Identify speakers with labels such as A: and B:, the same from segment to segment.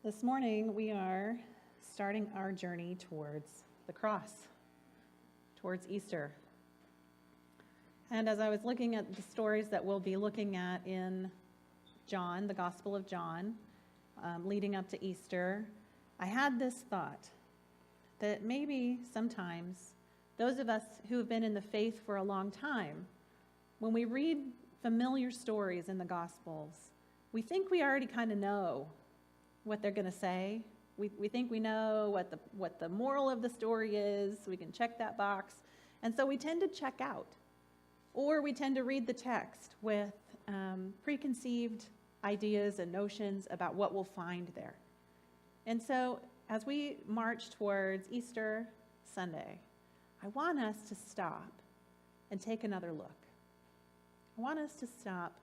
A: This morning, we are starting our journey towards the cross, towards Easter. And as I was looking at the stories that we'll be looking at in John, the Gospel of John, leading up to Easter, I had this thought that maybe sometimes those of us who have been in the faith for a long time, when we read familiar stories in the Gospels, we think we already kind of know what they're going to say. We think we know what the moral of the story is. We can check that box. And so we tend to check out. Or we tend to read the text with preconceived ideas and notions about what we'll find there. And so as we march towards Easter Sunday, I want us to stop and take another look. I want us to stop,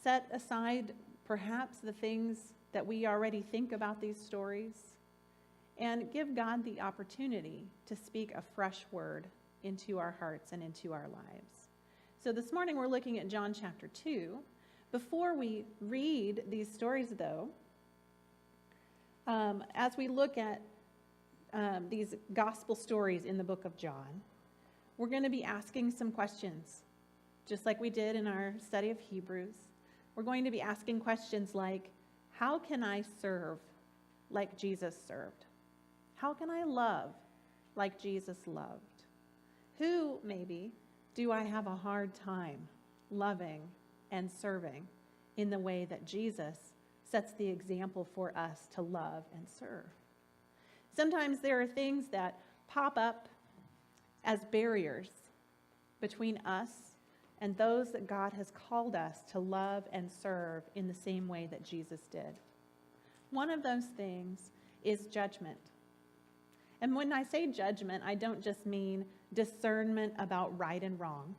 A: set aside perhaps the things that we already think about these stories, and give God the opportunity to speak a fresh word into our hearts and into our lives. So this morning we're looking at John chapter 2. Before we read these stories, though, as we look at these gospel stories in the book of John, we're going to be asking some questions, just like we did in our study of Hebrews. We're going to be asking questions like, how can I serve like Jesus served? How can I love like Jesus loved? Who, maybe, do I have a hard time loving and serving in the way that Jesus sets the example for us to love and serve? Sometimes there are things that pop up as barriers between us and those that God has called us to love and serve in the same way that Jesus did. One of those things is judgment. And when I say judgment, I don't just mean discernment about right and wrong.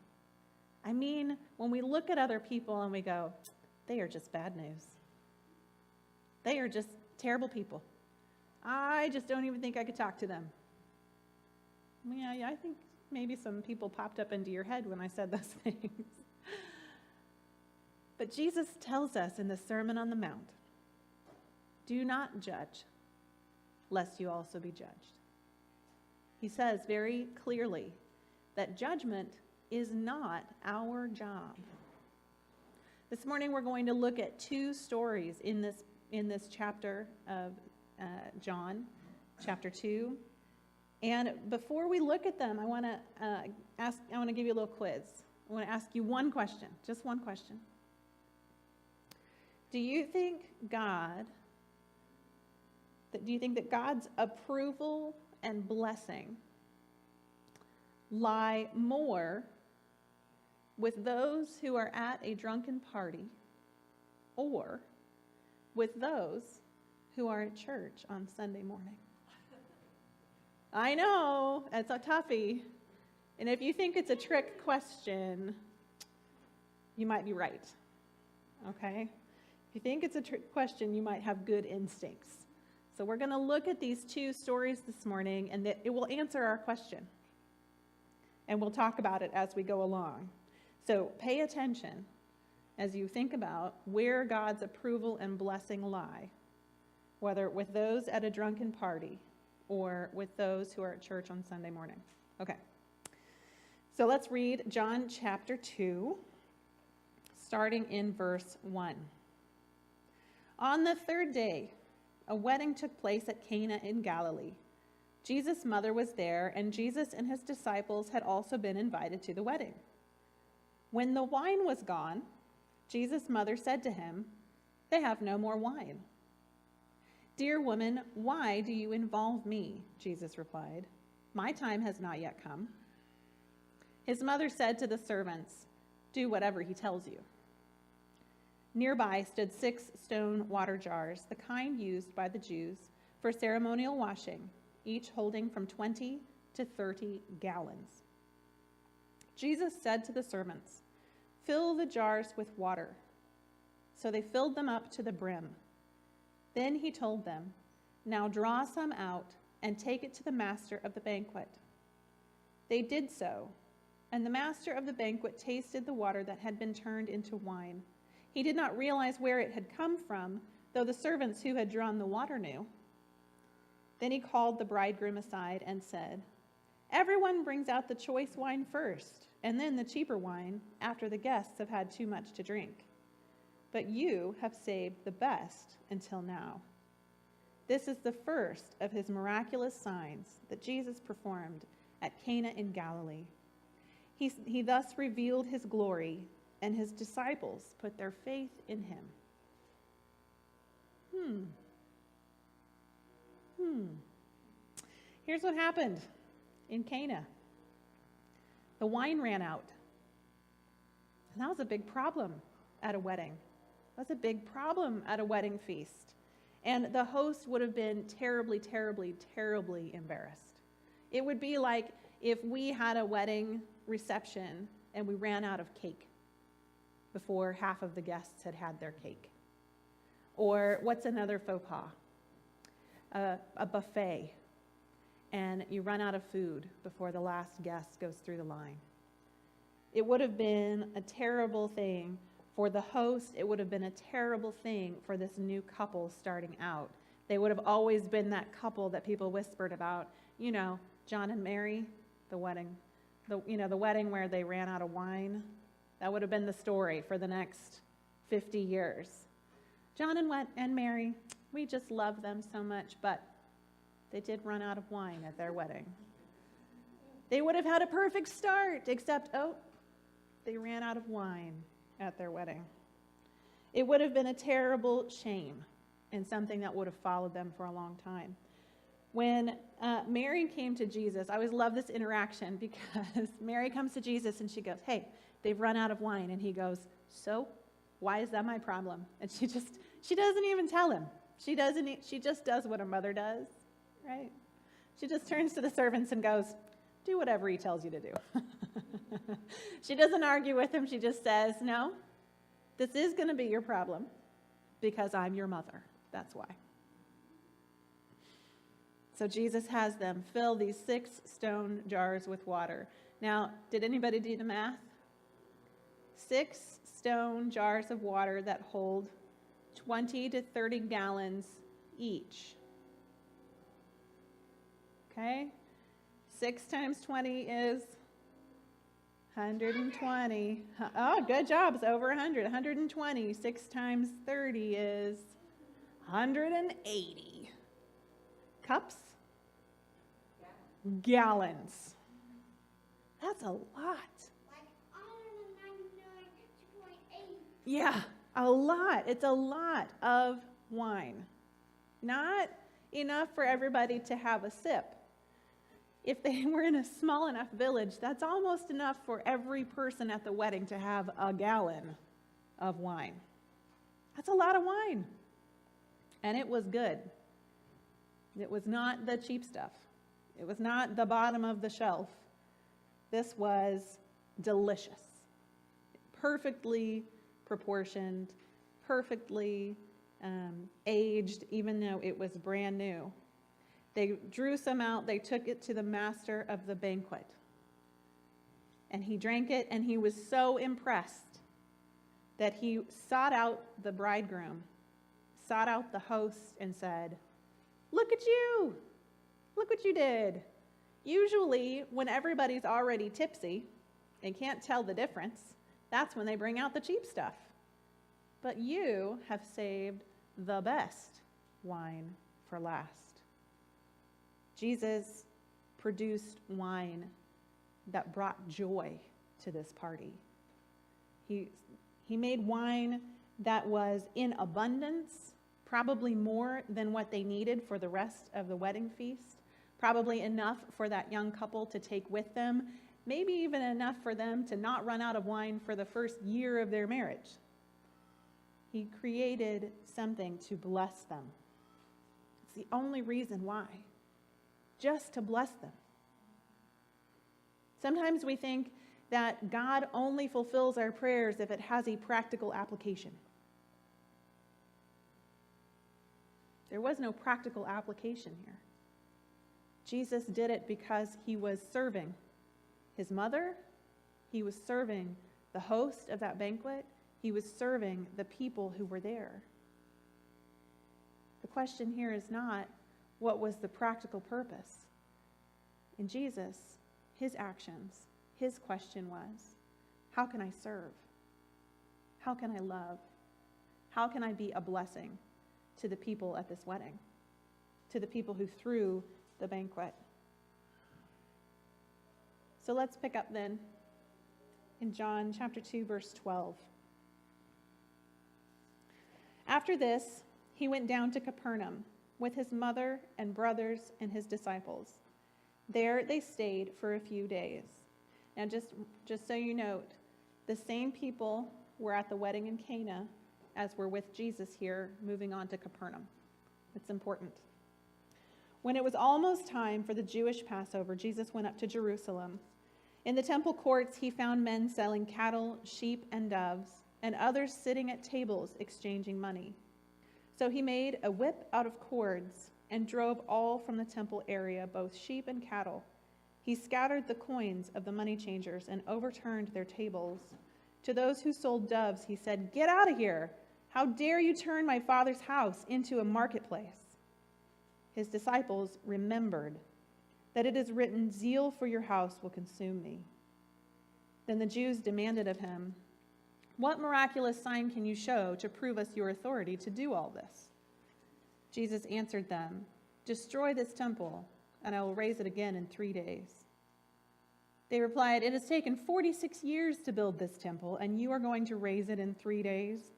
A: I mean, when we look at other people and we go, they are just bad news. They are just terrible people. I just don't even think I could talk to them. Yeah, I think maybe some people popped up into your head when I said those things. But Jesus tells us in the Sermon on the Mount, do not judge, lest you also be judged. He says very clearly that judgment is not our job. This morning we're going to look at two stories in this chapter of John, chapter 2. And before we look at them, I want to give you a little quiz. I want to ask you one question, just one question. Do you think that God's approval and blessing lie more with those who are at a drunken party or with those who are at church on Sunday morning? I know, it's a toughie. And if you think it's a trick question, you might be right. Okay? If you think it's a trick question, you might have good instincts. So we're going to look at these two stories this morning, and it will answer our question. And we'll talk about it as we go along. So pay attention as you think about where God's approval and blessing lie, whether with those at a drunken party or with those who are at church on Sunday morning. Okay. So let's read John chapter 2, starting in verse 1. On the third day, a wedding took place at Cana in Galilee. Jesus' mother was there, and Jesus and his disciples had also been invited to the wedding. When the wine was gone, Jesus' mother said to him, "They have no more wine." "Dear woman, why do you involve me?" Jesus replied. "My time has not yet come." His mother said to the servants, "Do whatever he tells you." Nearby stood 6 stone water jars, the kind used by the Jews for ceremonial washing, each holding from 20 to 30 gallons. Jesus said to the servants, "Fill the jars with water." So they filled them up to the brim. Then he told them, "Now draw some out and take it to the master of the banquet." They did so, and the master of the banquet tasted the water that had been turned into wine. He did not realize where it had come from, though the servants who had drawn the water knew. Then he called the bridegroom aside and said, "Everyone brings out the choice wine first, and then the cheaper wine after the guests have had too much to drink. But you have saved the best until now." This is the first of his miraculous signs that Jesus performed at Cana in Galilee. He thus revealed his glory, and his disciples put their faith in him. Here's what happened in Cana. The wine ran out. And that was a big problem at a wedding. That's a big problem at a wedding feast. And the host would have been terribly, terribly, terribly embarrassed. It would be like if we had a wedding reception and we ran out of cake before half of the guests had had their cake. Or what's another faux pas? A buffet, and you run out of food before the last guest goes through the line. It would have been a terrible thing for the host. It would have been a terrible thing for this new couple starting out. They would have always been that couple that people whispered about, John and Mary, the wedding. The wedding where they ran out of wine. That would have been the story for the next 50 years. John and Mary, we just love them so much, but they did run out of wine at their wedding. They would have had a perfect start, except, they ran out of wine at their wedding. It would have been a terrible shame and something that would have followed them for a long time. When Mary came to Jesus, I always love this interaction because Mary comes to Jesus and she goes, "Hey, they've run out of wine." And he goes, "So? Why is that my problem?" And she doesn't even tell him. She just does what a mother does, right? She just turns to the servants and goes, "Do whatever he tells you to do." She doesn't argue with him. She just says, "No, this is going to be your problem because I'm your mother. That's why." So Jesus has them fill these 6 stone jars with water. Now, did anybody do the math? 6 stone jars of water that hold 20 to 30 gallons each. Okay? 6 times 20 is 120. Oh, good job. It's over 100. 120. 6 times 30 is 180. Cups? Gallons. That's a lot.
B: Like 199.8.
A: Yeah, a lot. It's a lot of wine. Not enough for everybody to have a sip. If they were in a small enough village, that's almost enough for every person at the wedding to have a gallon of wine. That's a lot of wine. And it was good. It was not the cheap stuff. It was not the bottom of the shelf. This was delicious. Perfectly proportioned, perfectly aged, even though it was brand new. They drew some out. They took it to the master of the banquet. And he drank it, and he was so impressed that he sought out the bridegroom, sought out the host, and said, "Look at you. Look what you did." Usually, when everybody's already tipsy and can't tell the difference, that's when they bring out the cheap stuff. But you have saved the best wine for last. Jesus produced wine that brought joy to this party. He made wine that was in abundance, probably more than what they needed for the rest of the wedding feast, probably enough for that young couple to take with them, maybe even enough for them to not run out of wine for the first year of their marriage. He created something to bless them. It's the only reason why, just to bless them. Sometimes we think that God only fulfills our prayers if it has a practical application. There was no practical application here. Jesus did it because he was serving his mother. He was serving the host of that banquet. He was serving the people who were there. The question here is not what was the practical purpose. In Jesus, his actions, his question was, how can I serve? How can I love? How can I be a blessing to the people at this wedding, to the people who threw the banquet? So let's pick up then in John chapter 2, verse 12. After this, he went down to Capernaum with his mother and brothers and his disciples. There they stayed for a few days. Now just so you note, the same people were at the wedding in Cana as were with Jesus here, moving on to Capernaum. It's important. When it was almost time for the Jewish Passover, Jesus went up to Jerusalem. In the temple courts, he found men selling cattle, sheep, and doves, and others sitting at tables exchanging money. So he made a whip out of cords and drove all from the temple area, both sheep and cattle. He scattered the coins of the money changers and overturned their tables. To those who sold doves, he said, "Get out of here! How dare you turn my Father's house into a marketplace?" His disciples remembered that it is written, "Zeal for your house will consume me." Then the Jews demanded of him, "What miraculous sign can you show to prove us your authority to do all this?" Jesus answered them, "Destroy this temple, and I will raise it again in 3 days." They replied, "It has taken 46 years to build this temple, and you are going to raise it in 3 days?"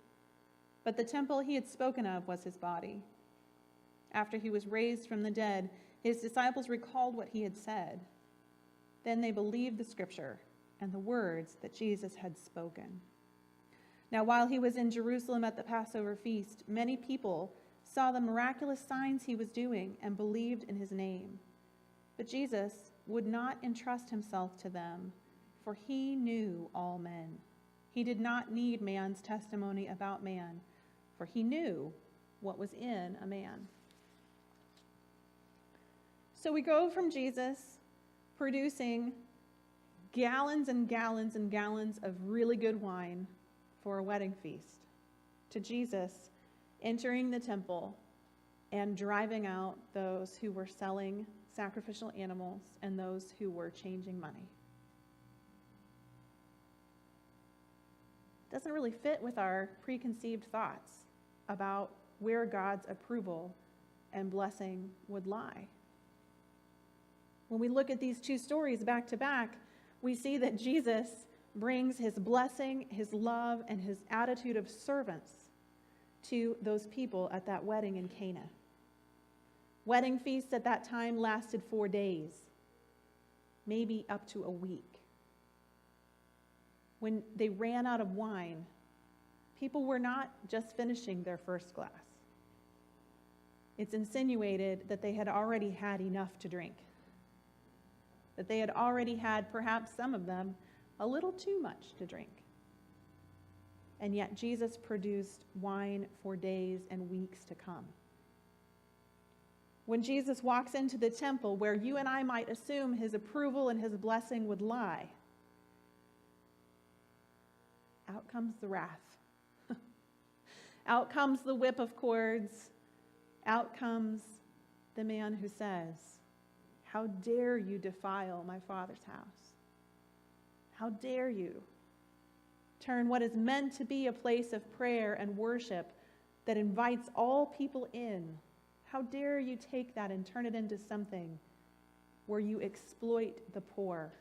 A: But the temple he had spoken of was his body. After he was raised from the dead, his disciples recalled what he had said. Then they believed the scripture and the words that Jesus had spoken. Now, while he was in Jerusalem at the Passover feast, many people saw the miraculous signs he was doing and believed in his name. But Jesus would not entrust himself to them, for he knew all men. He did not need man's testimony about man, for he knew what was in a man. So we go from Jesus producing gallons and gallons and gallons of really good wine for a wedding feast, to Jesus entering the temple and driving out those who were selling sacrificial animals and those who were changing money. It doesn't really fit with our preconceived thoughts about where God's approval and blessing would lie. When we look at these two stories back to back, we see that Jesus brings his blessing, his love, and his attitude of servants to those people at that wedding in Cana. Wedding feasts at that time lasted 4 days, maybe up to a week. When they ran out of wine, people were not just finishing their first glass. It's insinuated that they had already had enough to drink, that they had already had, perhaps some of them, a little too much to drink. And yet Jesus produced wine for days and weeks to come. When Jesus walks into the temple where you and I might assume his approval and his blessing would lie, out comes the wrath. Out comes the whip of cords. Out comes the man who says, "How dare you defile my Father's house? How dare you turn what is meant to be a place of prayer and worship that invites all people in? How dare you take that and turn it into something where you exploit the poor,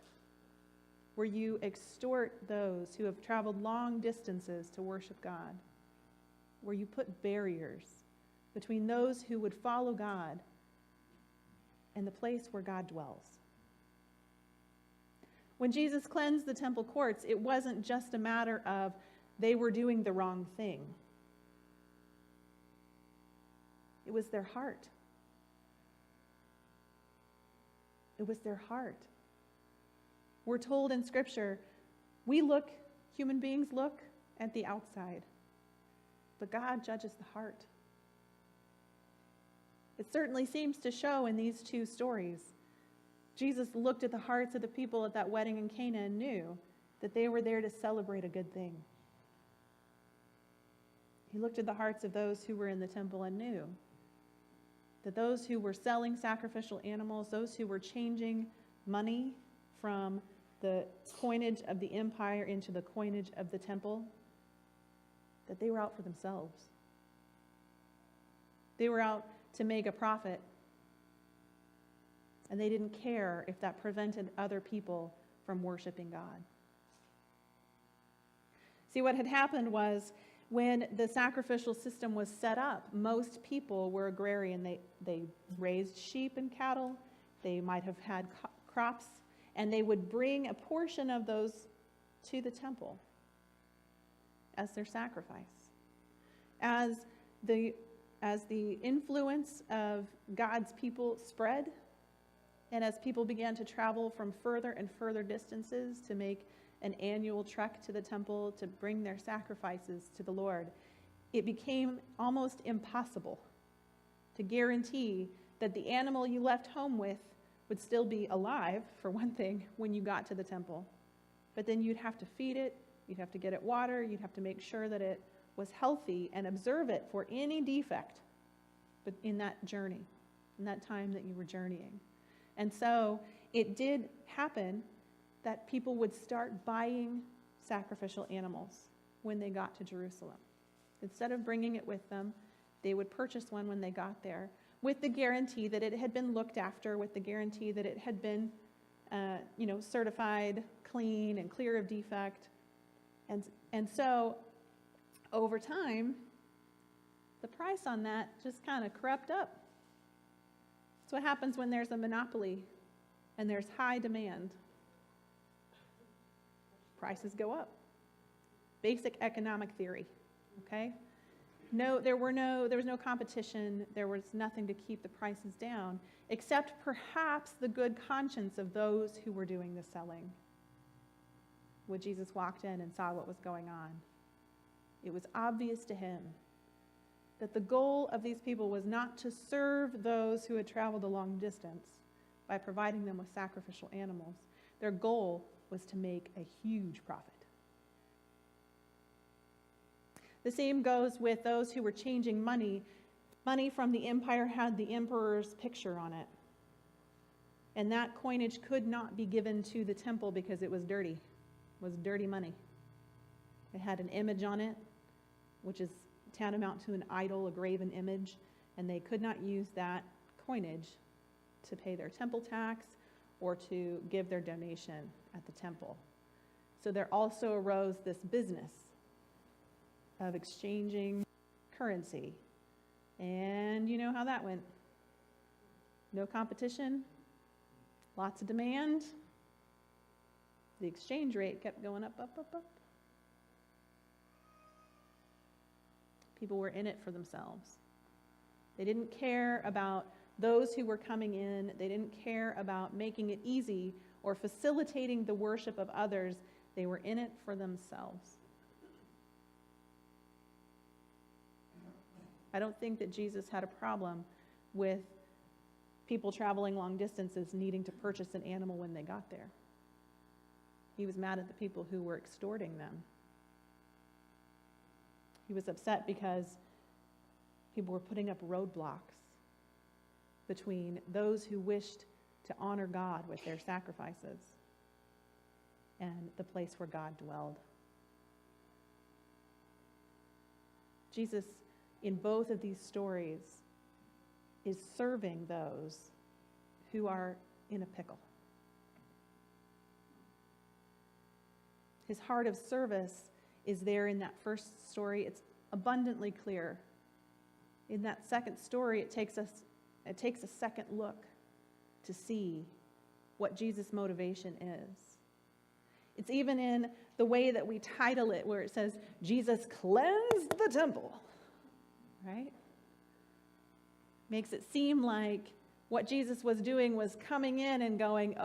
A: where you extort those who have traveled long distances to worship God, where you put barriers between those who would follow God and the place where God dwells?" When Jesus cleansed the temple courts, it wasn't just a matter of they were doing the wrong thing. It was their heart. It was their heart. We're told in Scripture, human beings look at the outside, but God judges the heart. It certainly seems to show in these two stories. Jesus looked at the hearts of the people at that wedding in Cana and knew that they were there to celebrate a good thing. He looked at the hearts of those who were in the temple and knew that those who were selling sacrificial animals, those who were changing money from the coinage of the empire into the coinage of the temple, that they were out for themselves. They were out to make a profit, and they didn't care if that prevented other people from worshiping God. See, what had happened was when the sacrificial system was set up, most people were agrarian. They raised sheep and cattle. They might have had crops, and they would bring a portion of those to the temple as their sacrifice. As the influence of God's people spread, and as people began to travel from further and further distances to make an annual trek to the temple to bring their sacrifices to the Lord, it became almost impossible to guarantee that the animal you left home with would still be alive, for one thing, when you got to the temple. But then you'd have to feed it, you'd have to get it water, you'd have to make sure that it was healthy and observe it for any defect but in that journey, in that time that you were journeying. And so it did happen that people would start buying sacrificial animals when they got to Jerusalem. Instead of bringing it with them, they would purchase one when they got there, with the guarantee that it had been looked after, with the guarantee that it had been certified clean and clear of defect. And so over time, the price on that just kind of crept up. That's what happens when there's a monopoly and there's high demand. Prices go up. Basic economic theory, okay? There was no competition. There was nothing to keep the prices down, except perhaps the good conscience of those who were doing the selling. When Jesus walked in and saw what was going on, it was obvious to him that the goal of these people was not to serve those who had traveled a long distance by providing them with sacrificial animals. Their goal was to make a huge profit. The same goes with those who were changing money. Money from the empire had the emperor's picture on it. And that coinage could not be given to the temple because it was dirty. It was dirty money. It had an image on it, which is tantamount to an idol, a graven image, and they could not use that coinage to pay their temple tax or to give their donation at the temple. So there also arose this business of exchanging currency. And you know how that went. No competition, lots of demand. The exchange rate kept going up, up, up, up. People were in it for themselves. They didn't care about those who were coming in. They didn't care about making it easy or facilitating the worship of others. They were in it for themselves. I don't think that Jesus had a problem with people traveling long distances needing to purchase an animal when they got there. He was mad at the people who were extorting them. He was upset because people were putting up roadblocks between those who wished to honor God with their sacrifices and the place where God dwelled. Jesus, in both of these stories, is serving those who are in a pickle. His heart of service is there in that first story. It's abundantly clear. In that second story, it takes a second look to see what Jesus' motivation is. It's even in the way that we title it, where it says, Jesus cleansed the temple, right? Makes it seem like what Jesus was doing was coming in and going,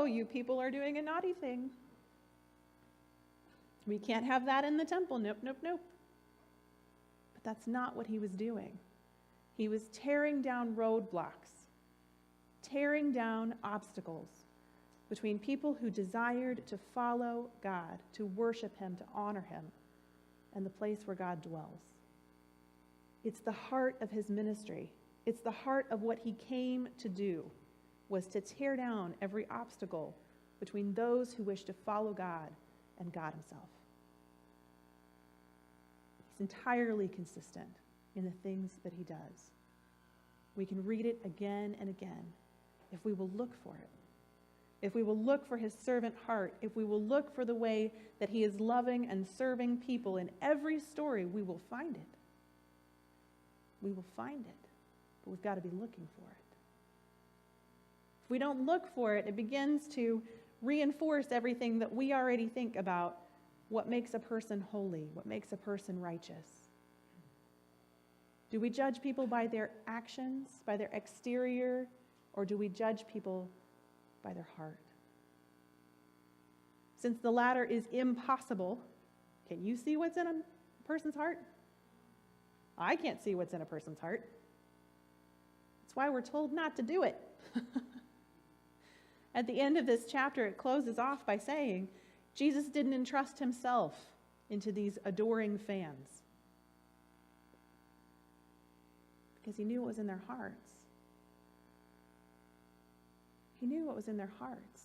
A: you people are doing a naughty thing. We can't have that in the temple. Nope, nope, nope. But that's not what he was doing. He was tearing down roadblocks, tearing down obstacles between people who desired to follow God, to worship him, to honor him, and the place where God dwells. It's the heart of his ministry. It's the heart of what he came to do, was to tear down every obstacle between those who wish to follow God and God himself. He's entirely consistent in the things that he does. We can read it again and again if we will look for it. If we will look for his servant heart, if we will look for the way that he is loving and serving people in every story, we will find it. We will find it. But we've got to be looking for it. If we don't look for it, it begins to reinforce everything that we already think about what makes a person holy, what makes a person righteous. Do we judge people by their actions, by their exterior, or do we judge people by their heart? Since the latter is impossible, can you see what's in a person's heart? I can't see what's in a person's heart. That's why we're told not to do it. At the end of this chapter, it closes off by saying, Jesus didn't entrust himself into these adoring fans because he knew what was in their hearts. He knew what was in their hearts.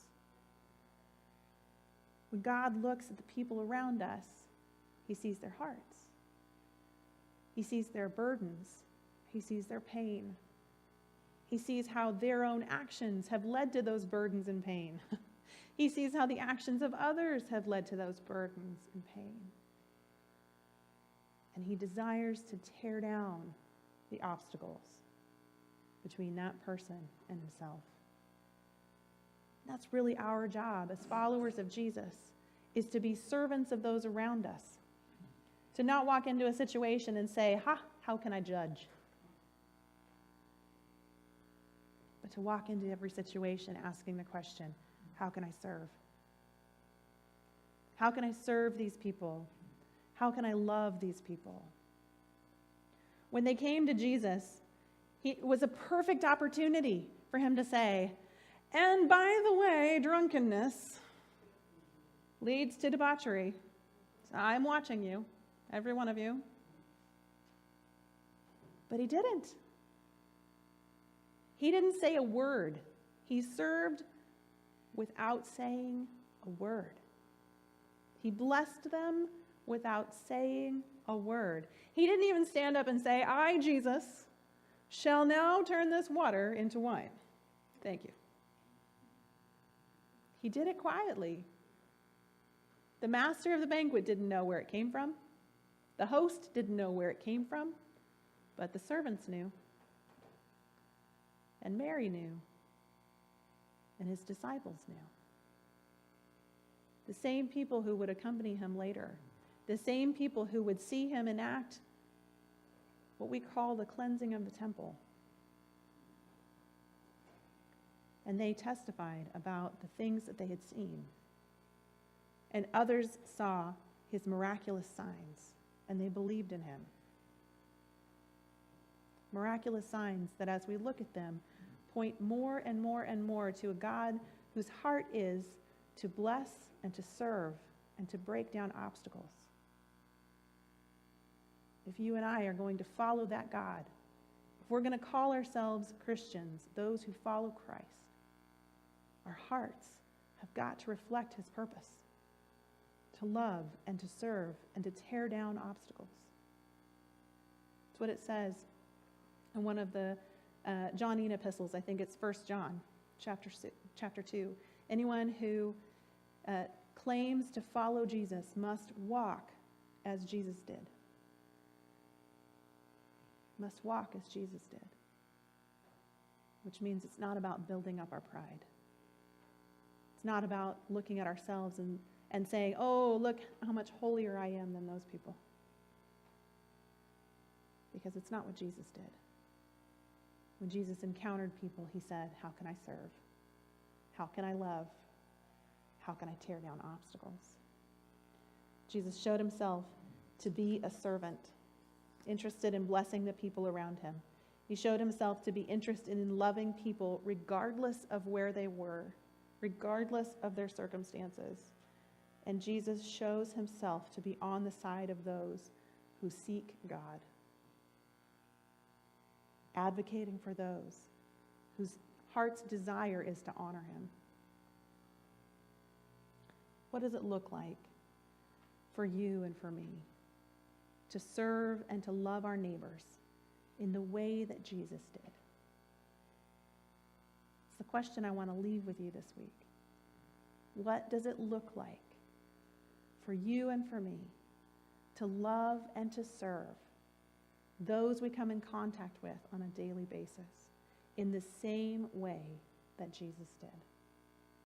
A: When God looks at the people around us, he sees their hearts. He sees their burdens. He sees their pain. He sees how their own actions have led to those burdens and pain. He sees how the actions of others have led to those burdens and pain. And he desires to tear down the obstacles between that person and himself. That's really our job as followers of Jesus, is to be servants of those around us. To not walk into a situation and say, how can I judge? But to walk into every situation asking the question, how can I serve? How can I serve these people? How can I love these people? When they came to Jesus, it was a perfect opportunity for him to say, and by the way, drunkenness leads to debauchery. So I'm watching you, every one of you. But he didn't. He didn't say a word. He served without saying a word. He blessed them without saying a word. He didn't even stand up and say, I, Jesus, shall now turn this water into wine. Thank you. He did it quietly. The master of the banquet didn't know where it came from. The host didn't know where it came from, but the servants knew. And Mary knew. And his disciples knew. The same people who would accompany him later. The same people who would see him enact what we call the cleansing of the temple. And they testified about the things that they had seen. And others saw his miraculous signs, and they believed in him. Miraculous signs that, as we look at them, point more and more and more to a God whose heart is to bless and to serve and to break down obstacles. If you and I are going to follow that God, if we're going to call ourselves Christians, those who follow Christ, our hearts have got to reflect his purpose, to love and to serve and to tear down obstacles. That's what it says in one of the Johannine epistles. I think it's 1 John chapter 2. Anyone who claims to follow Jesus must walk as Jesus did. Must walk as Jesus did. Which means it's not about building up our pride. It's not about looking at ourselves and saying, oh, look how much holier I am than those people. Because it's not what Jesus did. When Jesus encountered people, he said, how can I serve? How can I love? How can I tear down obstacles? Jesus showed himself to be a servant, interested in blessing the people around him. He showed himself to be interested in loving people regardless of where they were, regardless of their circumstances. And Jesus shows himself to be on the side of those who seek God. advocating for those whose heart's desire is to honor him? What does it look like for you and for me to serve and to love our neighbors in the way that Jesus did? It's the question I want to leave with you this week. What does it look like for you and for me to love and to serve those we come in contact with on a daily basis in the same way that Jesus did?